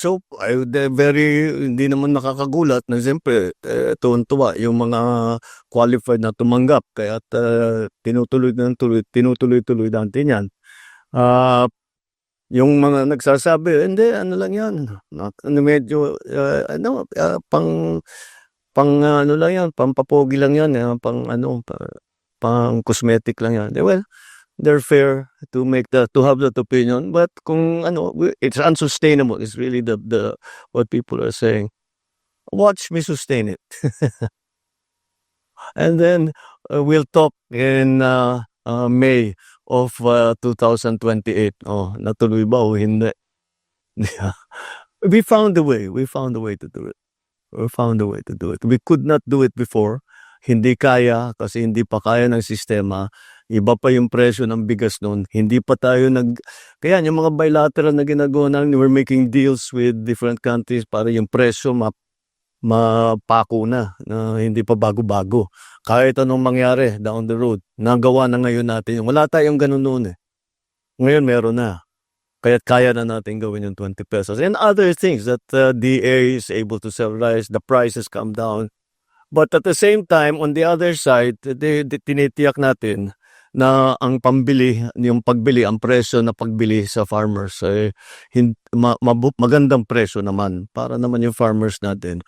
So, very hindi naman nakakagulat na siyempre, tuwang-tuwa yung mga qualified na tumanggap kaya't, tinutuloy-tuloy natin 'yan. Ah, yung mga nagsasabi, "Hindi ano lang 'yan, ano medyo, pang ano lang 'yan, pampapogi lang 'yan, pang ano, pang cosmetic lang 'yan." Well, they're fair to have that opinion, but kung ano, it's unsustainable is really the what people are saying. Watch me sustain it. And then, we'll talk in, May of, 2028. Oh, natuloy ba o hindi? Yeah. We found a way to do it. We found a way to do it. We could not do it before. Hindi kaya kasi hindi pa kaya ng sistema. Iba pa yung presyo ng bigas noon. Hindi pa tayo kaya yung mga bilateral na ginagawa namin, we're making deals with different countries para yung presyo mapako na hindi pa bago-bago. Kahit anong mangyari down the road, nagawa na ngayon natin yun. Wala tayong gano'n noon, eh. Ngayon meron na. Kaya't kaya na natin gawin yung 20 pesos and other things that, DA is able to sell rice, the prices come down. But at the same time, on the other side, tinitiyak natin na ang pagbili, ang presyo na pagbili sa farmers, magandang presyo naman para naman yung farmers natin,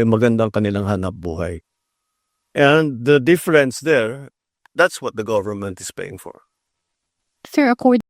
magandang kanilang hanapbuhay. And the difference there, that's what the government is paying for. Sir, according